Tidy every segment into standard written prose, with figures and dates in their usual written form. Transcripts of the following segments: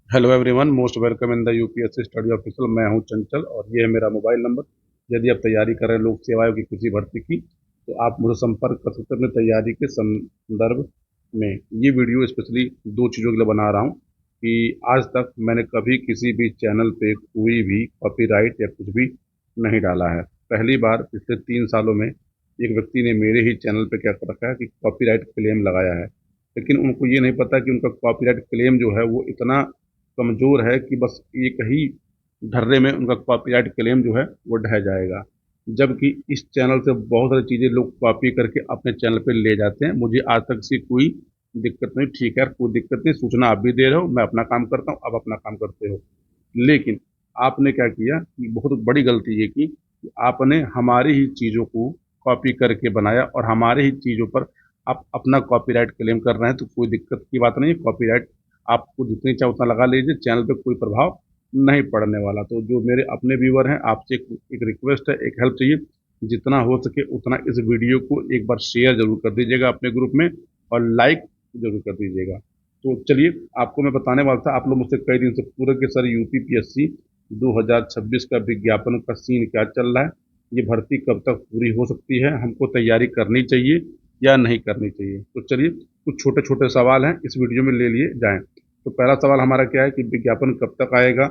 Hello everyone, most welcome in the UPSC study official. मैं हूं चंचल और ये है मेरा मोबाइल नंबर। यदि आप तैयारी कर रहे हैं लोक सेवा आयोग की किसी भर्ती की, तो आप मुझे संपर्क कर सकते हैं अपनी तैयारी के संदर्भ में। ये वीडियो स्पेशली दो चीज़ों के लिए बना रहा हूँ कि आज तक मैंने कभी किसी भी चैनल पे कोई भी कॉपीराइट या कुछ भी नहीं डाला है। पहली बार पिछले 3 सालों में एक व्यक्ति ने मेरे ही चैनल पे क्या कर रखा है कि कॉपीराइट क्लेम लगाया है, लेकिन उनको ये नहीं पता कि उनका कॉपीराइट क्लेम जो है वो इतना कमज़ोर है कि बस एक ही ढर्रे में उनका कॉपीराइट क्लेम जो है वो ढह जाएगा। जबकि इस चैनल से बहुत सारी चीज़ें लोग कॉपी करके अपने चैनल पे ले जाते हैं। मुझे आज तक से कोई दिक्कत नहीं। ठीक है यार, कोई दिक्कत नहीं, सूचना आप भी दे रहे हो, मैं अपना काम करता हूँ, आप अपना काम करते हो। लेकिन आपने क्या किया कि बहुत बड़ी गलती ये की कि आपने हमारी ही चीज़ों को कॉपी करके बनाया और हमारे ही चीज़ों पर आप अपना कॉपीराइट क्लेम कर रहे हैं। तो कोई दिक्कत की बात नहीं है, कॉपीराइट आपको जितनी चाहे उतना लगा लीजिए, चैनल पे कोई प्रभाव नहीं पड़ने वाला। तो जो मेरे अपने व्यूअर हैं, आपसे एक रिक्वेस्ट है, एक हेल्प चाहिए। जितना हो सके उतना इस वीडियो को एक बार शेयर जरूर कर दीजिएगा अपने ग्रुप में, और लाइक जरूर कर दीजिएगा। तो चलिए, आपको मैं बताने वाला था, आप लोग मुझसे कई दिन से पूरे के सर यूपीपीएससी 2026 का विज्ञापन का सीन क्या चल रहा है, ये भर्ती कब तक पूरी हो सकती है, हमको तैयारी करनी चाहिए या नहीं करनी चाहिए। तो चलिए, कुछ छोटे छोटे सवाल हैं इस वीडियो में ले लिए जाएं। तो पहला सवाल हमारा क्या है कि विज्ञापन कब तक आएगा,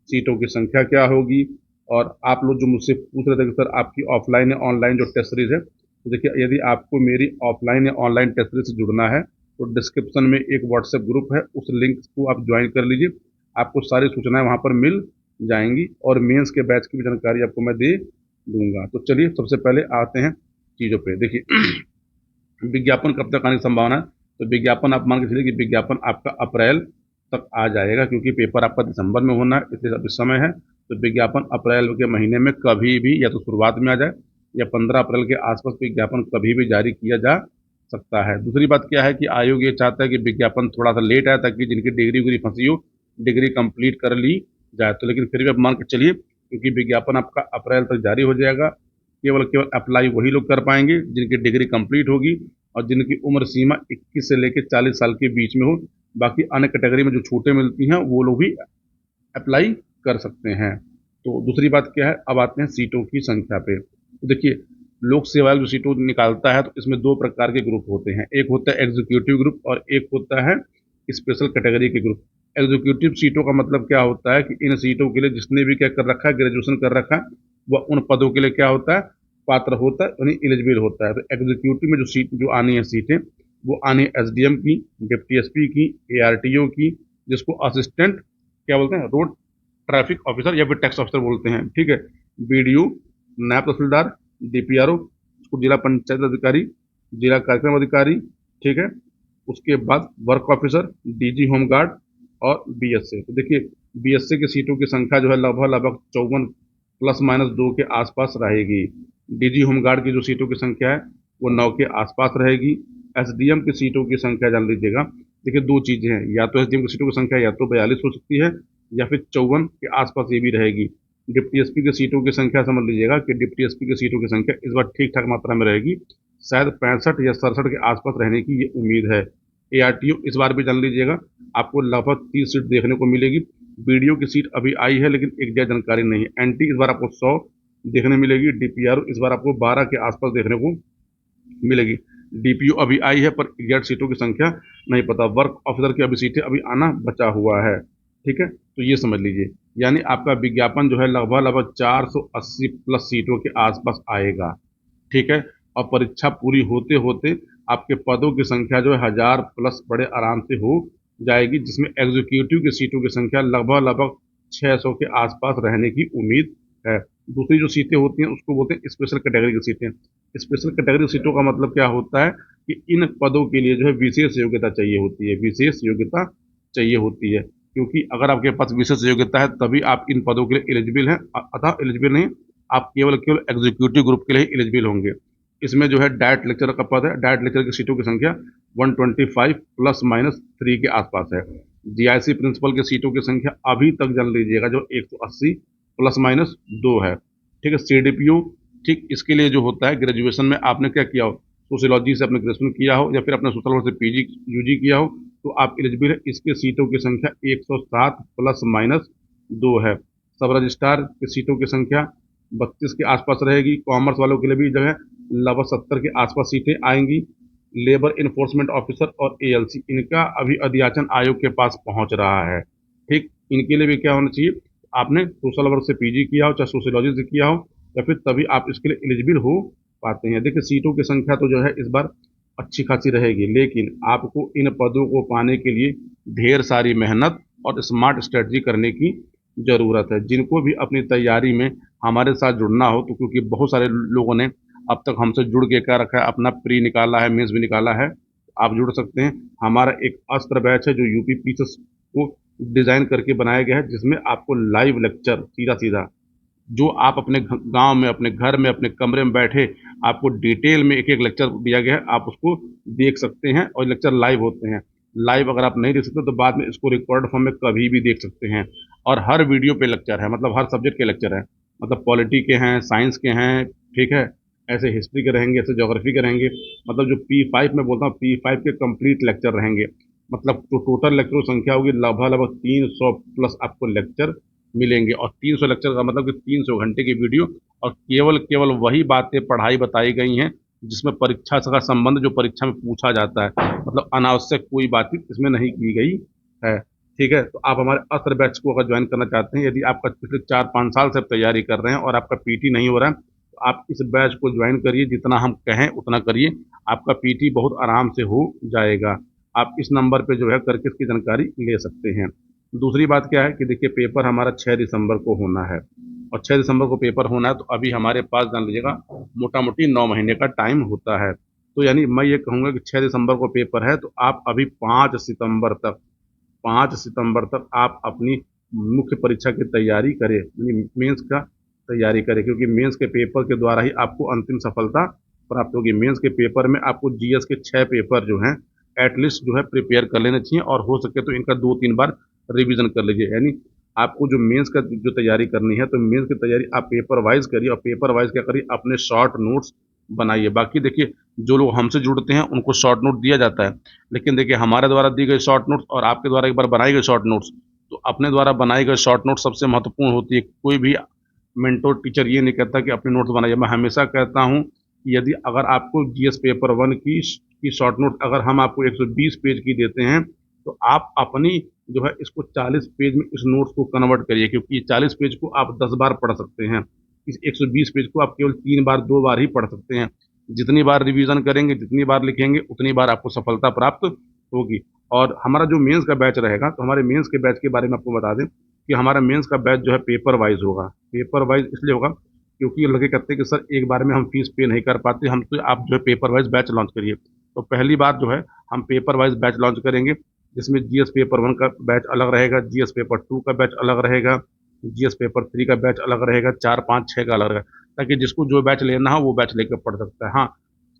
सीटों की संख्या क्या होगी। और आप लोग जो मुझसे पूछ रहे थे कि सर आपकी ऑफलाइन या ऑनलाइन जो टेस्ट सीरीज है, तो देखिए, यदि आपको मेरी ऑफलाइन या ऑनलाइन टेस्ट सीरीज से जुड़ना है तो डिस्क्रिप्शन में एक व्हाट्सएप ग्रुप है, उस लिंक को आप ज्वाइन कर लीजिए। आपको सारी सूचनाएं वहां पर मिल जाएंगी और मेंस के बैच की भी जानकारी आपको मैं दे दूंगा। तो चलिए, सबसे पहले आते हैं चीज़ों पे। देखिए, विज्ञापन कब तक आने की संभावना है। तो विज्ञापन आप मान के चलिए कि विज्ञापन आपका अप्रैल तक आ जाएगा, क्योंकि पेपर आपका दिसंबर में होना है, इसलिए अभी समय है। तो विज्ञापन अप्रैल के महीने में कभी भी या तो शुरुआत में आ जाए या 15 अप्रैल के आसपास विज्ञापन कभी भी जारी किया जा सकता है। दूसरी बात क्या है कि आयोग ये चाहता है कि विज्ञापन थोड़ा सा लेट आए, ताकि जिनकी डिग्री उग्री फंसी हो, डिग्री कंप्लीट कर ली जाए। तो लेकिन फिर भी आप मान के चलिए, क्योंकि विज्ञापन आपका अप्रैल तक जारी हो जाएगा, केवल केवल अप्लाई वही लोग कर पाएंगे जिनकी डिग्री कंप्लीट होगी और जिनकी उम्र सीमा 21 से लेकर 40 साल के बीच में हो। बाकी अन्य कैटेगरी में जो छूटें मिलती हैं वो लोग भी अप्लाई कर सकते हैं। तो दूसरी बात क्या है, अब आते हैं सीटों की संख्या पे। तो देखिए, लोक सेवा आयोग जो सीटों निकालता है तो इसमें दो प्रकार के ग्रुप होते हैं, एक होता है एग्जीक्यूटिव ग्रुप और एक होता है स्पेशल कैटेगरी के ग्रुप। एग्जीक्यूटिव सीटों का मतलब क्या होता है कि इन सीटों के लिए जिसने भी क्या कर रखा है, ग्रेजुएशन कर रखा है, वह उन पदों के लिए क्या होता है, पात्र होता है, यानी एलिजिबल होता है। तो एग्जीक्यूटिव में जो सीट जो आनी है सीटें, वो आनी है एसडीएम की, डिप्टी एसपी की, एआरटीओ की, जिसको असिस्टेंट क्या बोलते हैं, रोड ट्रैफिक ऑफिसर या फिर टैक्स ऑफिसर बोलते हैं, ठीक है। बीडीओ, नायब तहसीलदार, डीपीआरओ, जिला पंचायत अधिकारी, जिला कार्यक्रम अधिकारी, ठीक है। उसके बाद वर्क ऑफिसर, डीजी होमगार्ड और बीएसए। तो देखिए, बीएसए की सीटों की संख्या जो है लगभग लगभग 54 ± 2 के आसपास रहेगी। डीजी होमगार्ड की जो सीटों की संख्या है वो 9 के आसपास रहेगी। एसडीएम की सीटों की संख्या जान लीजिएगा। देखिए, दो चीजें हैं, या तो एसडीएम की सीटों की संख्या या तो 42 हो सकती है या फिर 54 के आसपास ये भी रहेगी। डिप्टी एसपी की सीटों की संख्या समझ लीजिएगा कि डिप्टी एसपी की सीटों की संख्या इस बार ठीक ठाक मात्रा में रहेगी, शायद 65 या 67 के आसपास रहने की ये उम्मीद है। एआरटीओ इस बार भी जान लीजिएगा, आपको लगभग 30 सीट देखने को मिलेगी। बीडीओ की सीट अभी आई है लेकिन एक जगह जानकारी नहीं है। एनटी इस बार आपको 100 देखने मिलेगी। डीपीआर इस बार आपको 12 के आसपास देखने को मिलेगी। डीपीओ अभी आई है पर एग्जैक्ट सीटों की संख्या नहीं पता। वर्क ऑफिसर की अभी सीटें अभी आना बचा हुआ है, ठीक है। तो ये समझ लीजिए, यानी आपका विज्ञापन जो है लगभग लगभग 480 प्लस सीटों के आसपास आएगा, ठीक है। और परीक्षा पूरी होते होते आपके पदों की संख्या जो है 1000 प्लस बड़े आराम से हो जाएगी, जिसमें एग्जीक्यूटिव की सीटों की संख्या लगभग लगभग 600 के आसपास रहने की उम्मीद है। दूसरी जो सीटें होती हैं उसको बोलते हैं स्पेशल कैटेगरी की सीटें। स्पेशल कैटेगरी सीटों का मतलब क्या होता है कि इन पदों के लिए जो है विशेष योग्यता चाहिए होती है, विशेष योग्यता चाहिए होती है। क्योंकि अगर आपके पास विशेष योग्यता है तभी आप इन पदों के लिए एलिजिबल हैं, अतः एलिजिबल नहीं, आप केवल केवल एग्जीक्यूटिव ग्रुप के लिए एलिजिबल होंगे। इसमें जो है डायट लेक्चर का पद है, डायट लेक्चर की सीटों की संख्या 125 ± 3 के आसपास है। जीआईसी प्रिंसिपल की सीटों की संख्या अभी तक जान लीजिएगा जो 180 ± 2 है, ठीक है। सीडीपीओ, ठीक, इसके लिए जो होता है ग्रेजुएशन में आपने क्या किया हो, सोशियोलॉजी से आपने ग्रेजुएशन किया हो या फिर अपने सोशल वर्क से पीजी यूजी किया हो, तो आप एलिजिबल है। इसके सीटों की संख्या 107 प्लस माइनस 2 है। सब रजिस्ट्रार की सीटों की संख्या 32 के आसपास रहेगी। कॉमर्स वालों के लिए भी जो है लगभग 70 के आसपास सीटें आएंगी। लेबर इन्फोर्समेंट ऑफिसर और एएलसी, इनका अभी अध्याचन आयोग के पास पहुंच रहा है। ठीक, इनके लिए भी क्या होना चाहिए, आपने सोशल वर्क से पीजी किया हो, चाहे सोशियोलॉजी से किया हो, या फिर तभी आप इसके लिए एलिजिबल हो पाते हैं। देखिए सीटों की संख्या तो जो है इस बार अच्छी खासी रहेगी, लेकिन आपको इन पदों को पाने के लिए ढेर सारी मेहनत और स्मार्ट स्ट्रेटजी करने की जरूरत है। जिनको भी अपनी तैयारी में हमारे साथ जुड़ना हो, तो क्योंकि बहुत सारे लोगों ने अब तक हमसे जुड़ के क्या रखा है, अपना प्री निकाला है, मेंस भी निकाला है, आप जुड़ सकते हैं। हमारा एक अस्त्र बैच है जो यूपी पीसीएस को डिजाइन करके बनाया गया है, जिसमें आपको लाइव लेक्चर सीधा सीधा जो आप अपने गांव में, अपने घर में, अपने कमरे में बैठे, आपको डिटेल में एक एक लेक्चर दिया गया है, आप उसको देख सकते हैं। और लेक्चर लाइव होते हैं। लाइव अगर आप नहीं देख सकते तो बाद में इसको रिकॉर्ड फॉर्म में कभी भी देख सकते हैं। और हर वीडियो पे लेक्चर है, मतलब हर सब्जेक्ट के लेक्चर है। मतलब पॉलिटी के हैं, साइंस के हैं, ठीक है, ऐसे हिस्ट्री के रहेंगे, ऐसे ज्योग्राफी के रहेंगे। मतलब जो P5 में बोलता हूँ, P5 के कंप्लीट लेक्चर रहेंगे। मतलब जो टोटल लेक्चर की संख्या होगी लगभग लगभग 300 प्लस आपको लेक्चर मिलेंगे। और 300 लेक्चर का मतलब कि 300 घंटे की वीडियो। और केवल केवल वही बातें पढ़ाई बताई गई हैं जिसमें परीक्षा का संबंध, जो परीक्षा में पूछा जाता है। मतलब अनावश्यक कोई बातचीत इसमें नहीं की गई है। ठीक है, तो आप हमारे अस्त्र बैच को अगर ज्वाइन करना चाहते हैं, यदि आपका पिछले 4-5 साल से आप तैयारी कर रहे हैं और आपका पीटी नहीं हो रहा है, तो आप इस बैच को ज्वाइन करिए। जितना हम कहें उतना करिए, आपका पीटी बहुत आराम से हो जाएगा। आप इस नंबर पे जो है करके इसकी जानकारी ले सकते हैं। दूसरी बात क्या है कि देखिए पेपर हमारा 6 दिसंबर को होना है। और 6 दिसंबर को पेपर होना है, तो अभी हमारे पास जान लीजिएगा मोटा मोटी 9 महीने का टाइम होता है। तो यानी मैं ये कहूँगा कि 6 दिसंबर को पेपर है, तो आप अभी 5 सितंबर तक आप अपनी मुख्य परीक्षा की तैयारी करें, यानी मेंस का तैयारी करें। क्योंकि मेंस के पेपर के द्वारा ही आपको अंतिम सफलता प्राप्त होगी। मेंस के पेपर में आपको जीएस के 6 पेपर जो हैं एटलीस्ट जो है प्रिपेयर कर लेने चाहिए, और हो सके तो इनका 2-3 बार रिवीजन कर लीजिए। यानी आपको जो मेंस का जो तैयारी करनी है, तो मेंस की तैयारी आप पेपर वाइज करिए, और पेपर वाइज क्या करिए, अपने शॉर्ट नोट्स बनाइए। बाकी देखिए जो लोग हमसे जुड़ते हैं उनको शॉर्ट नोट दिया जाता है, लेकिन देखिए हमारे द्वारा दी गई शॉर्ट नोट्स और आपके द्वारा एक बार बनाई गई शॉर्ट नोट्स, तो अपने द्वारा बनाई गई शॉर्ट नोट सबसे महत्वपूर्ण होती है। कोई भी मेंटोर टीचर ये नहीं कहता कि अपने नोट्स बनाइए। मैं हमेशा कहता हूँ कि यदि अगर आपको जीएस पेपर 1 की शॉर्ट नोट अगर हम आपको 120 पेज की देते हैं, तो आप अपनी जो है इसको 40 पेज में इस नोट्स को कन्वर्ट करिए। क्योंकि 40 पेज को आप 10 बार पढ़ सकते हैं, इस 120 पेज को आप केवल 3 बार, 2 बार ही पढ़ सकते हैं। जितनी बार रिवीजन करेंगे, जितनी बार लिखेंगे, उतनी बार आपको सफलता प्राप्त होगी। और हमारा जो मेंस का बैच रहेगा, तो हमारे मेंस के बैच के बारे में आपको बता दें कि हमारा मेंस का बैच जो है पेपर वाइज होगा। पेपर वाइज इसलिए होगा क्योंकि लड़के कहते हैं कि सर एक बार में हम फीस पे नहीं कर पाते, हम तो आप जो है पेपर वाइज बैच लॉन्च करिए। तो पहली बार जो है हम पेपर वाइज बैच लॉन्च करेंगे, जिसमें जीएस पेपर 1 का बैच अलग रहेगा, जीएस पेपर 2 का बैच अलग रहेगा, जीएस पेपर 3 का बैच अलग रहेगा, 4, 5, 6 का अलग रहेगा, ताकि जिसको जो बैच लेना हो वो बैच लेकर पढ़ सकता है। हाँ,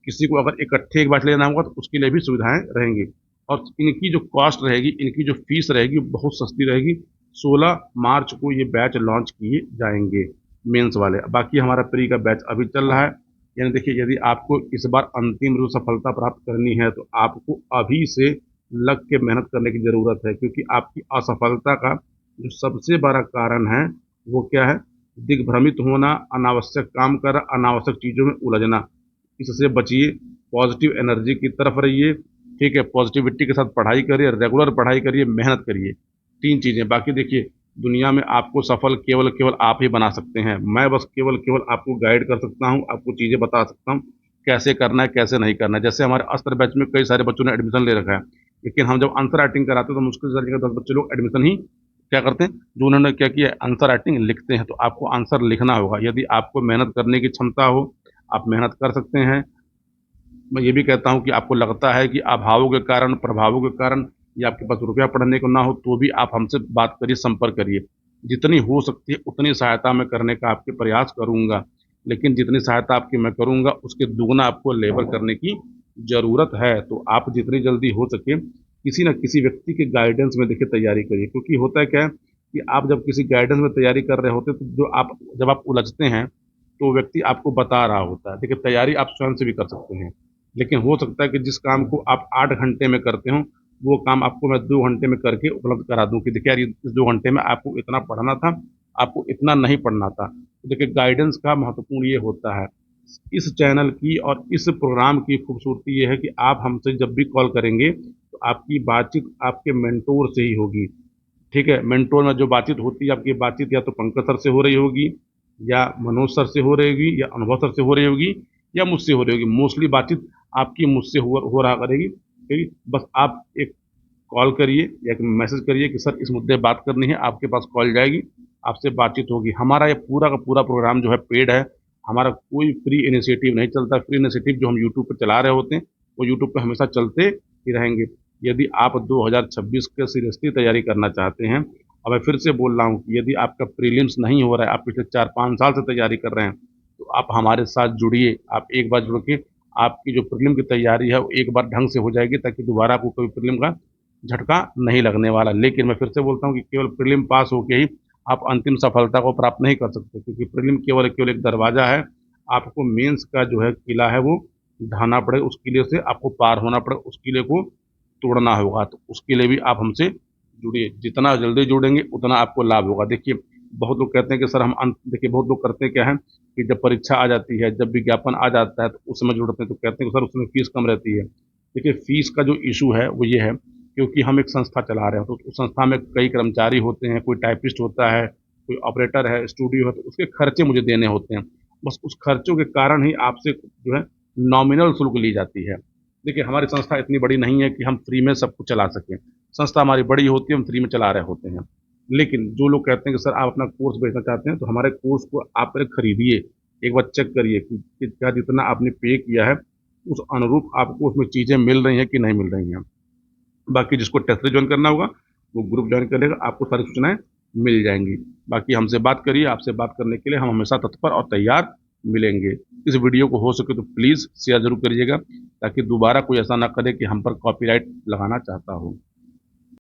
किसी को अगर इकट्ठे एक बैच लेना होगा तो उसके लिए भी सुविधाएं रहेंगी। और इनकी जो कॉस्ट रहेगी, इनकी जो फीस रहेगी बहुत सस्ती रहेगी। 16 मार्च को ये बैच लॉन्च किए जाएंगे मेंस वाले। बाकी हमारा प्री का बैच अभी चल रहा है। यानी देखिए यदि आपको इस बार अंतिम रूप सफलता प्राप्त करनी है, तो आपको अभी से लग के मेहनत करने की ज़रूरत है। क्योंकि आपकी असफलता का जो सबसे बड़ा कारण है वो क्या है, दिग्भ्रमित होना, अनावश्यक काम करना, अनावश्यक चीज़ों में उलझना। इससे बचिए, पॉजिटिव एनर्जी की तरफ रहिए। ठीक है, पॉजिटिविटी के साथ पढ़ाई करिए, रेगुलर पढ़ाई करिए, मेहनत करिए। 3 चीज़ें। बाकी देखिए दुनिया में आपको सफल केवल केवल आप ही बना सकते हैं। मैं बस केवल केवल आपको गाइड कर सकता हूँ, आपको चीज़ें बता सकता हूँ कैसे करना है, कैसे नहीं करना है। जैसे हमारे अस्त्र बैच में कई सारे बच्चों ने एडमिशन ले रखा है, लेकिन हम जब आंसर राइटिंग कराते हैं तो मुश्किल से 10 बच्चे लोग एडमिशन ही क्या करते हैं, जो उन्होंने क्या किया, आंसर राइटिंग लिखते हैं। तो आपको आंसर लिखना होगा। यदि आपको मेहनत करने की क्षमता हो, आप मेहनत कर सकते हैं। मैं ये भी कहता हूँ कि आपको लगता है कि अभावों के कारण, प्रभावों के कारण या आपके पास रुपया पढ़ने को ना हो, तो भी आप हमसे बात करिए, संपर्क करिए। जितनी हो सकती है उतनी सहायता मैं करने का आपके प्रयास करूंगा, लेकिन जितनी सहायता आपकी मैं करूंगा उसके दुगना आपको लेबर करने की ज़रूरत है। तो आप जितनी जल्दी हो सके किसी न किसी व्यक्ति के गाइडेंस में देखिए तैयारी करिए। क्योंकि होता है क्या है कि आप जब किसी गाइडेंस में तैयारी कर रहे होते हैं, तो जब आप उलझते हैं तो व्यक्ति आपको बता रहा होता है। देखिए तैयारी आप स्वयं से भी कर सकते हैं, लेकिन हो सकता है कि जिस काम को आप 8 घंटे में करते हो, वो काम आपको मैं 2 घंटे में करके उपलब्ध करा दूं कि देखिए यार इस 2 घंटे में आपको इतना पढ़ना था, आपको इतना नहीं पढ़ना था। तो देखिए गाइडेंस का महत्वपूर्ण ये होता है। इस चैनल की और इस प्रोग्राम की खूबसूरती ये है कि आप हमसे जब भी कॉल करेंगे तो आपकी बातचीत आपके मेंटोर से ही होगी। ठीक है, मेंटोर में जो बातचीत होती है आपकी बातचीत या तो पंकज सर से हो रही होगी, या मनोज सर से हो रही होगी, या अनुभव सर से हो रही होगी, या मुझसे हो रही होगी। मोस्टली बातचीत आपकी मुझसे हो रहा करेगी। ठीक है? बस आप एक कॉल करिए या एक मैसेज करिए कि सर इस मुद्दे पे बात करनी है, आपके पास कॉल जाएगी, आपसे बातचीत होगी। हमारा ये पूरा का पूरा प्रोग्राम जो है पेड है। हमारा कोई फ्री इनिशिएटिव नहीं चलता। फ्री इनिशिएटिव जो हम यूट्यूब पर चला रहे होते हैं वो यूट्यूब पर हमेशा चलते ही रहेंगे। यदि आप 2026 के सीरियसली तैयारी करना चाहते हैं, और मैं फिर से बोल रहा हूँ कि यदि आपका प्रीलिम्स नहीं हो रहा है, आप पिछले 4-5 साल से तैयारी कर रहे हैं, तो आप हमारे साथ जुड़िए। आप एक बार जुड़ के आपकी जो प्रीलिम की तैयारी है वो एक बार ढंग से हो जाएगी, ताकि दोबारा आपको कोई प्रीलिम का झटका नहीं लगने वाला। लेकिन मैं फिर से बोलता हूँ कि केवल प्रीलिम पास होके ही आप अंतिम सफलता को प्राप्त नहीं कर सकते, क्योंकि प्रीलिम केवल केवल एक दरवाजा है। आपको मेंस का जो है किला है वो ढाना पड़ेगा, उस किले से आपको पार होना पड़ेगा, उस किले को तोड़ना होगा। तो उसके लिए भी आप हमसे जुड़िए। जितना जल्दी जुड़ेंगे उतना आपको लाभ होगा। देखिए बहुत लोग कहते हैं कि सर हम देखिए बहुत लोग करते क्या है कि जब परीक्षा आ जाती है, जब विज्ञापन आ जाता है, तो उस समय जुड़ते हैं तो कहते हैं कि सर उसमें फीस कम रहती है। देखिए फीस का जो इशू है वो ये है, क्योंकि हम एक संस्था चला रहे हैं, तो उस संस्था में कई कर्मचारी होते हैं, कोई टाइपिस्ट होता है, कोई ऑपरेटर है, स्टूडियो है, तो उसके खर्चे मुझे देने होते हैं। बस उस खर्चों के कारण ही आपसे जो है नॉमिनल शुल्क ली जाती है। देखिए हमारी संस्था इतनी बड़ी नहीं है कि हम फ्री में सब कुछ चला सकें। संस्था हमारी बड़ी होती है, हम फ्री में चला रहे होते हैं। लेकिन जो लोग कहते हैं कि सर आप अपना कोर्स बेचना चाहते हैं, तो हमारे कोर्स को आप पहले खरीदिए। एक बार चेक करिए कि क्या जितना आपने पे किया है उस अनुरूप आपको उसमें चीज़ें मिल रही हैं कि नहीं मिल रही हैं। बाकी जिसको टेस्ट ज्वाइन करना होगा वो ग्रुप ज्वाइन करेगा, आपको सारी सूचनाएं मिल जाएंगी। बाकी हमसे बात करिए। आपसे बात करने के लिए हम हमेशा तत्पर और तैयार मिलेंगे। इस वीडियो को हो सके तो प्लीज़ शेयर जरूर करिएगा, ताकि दोबारा कोई ऐसा ना करे कि हम पर कॉपीराइट लगाना चाहता हो।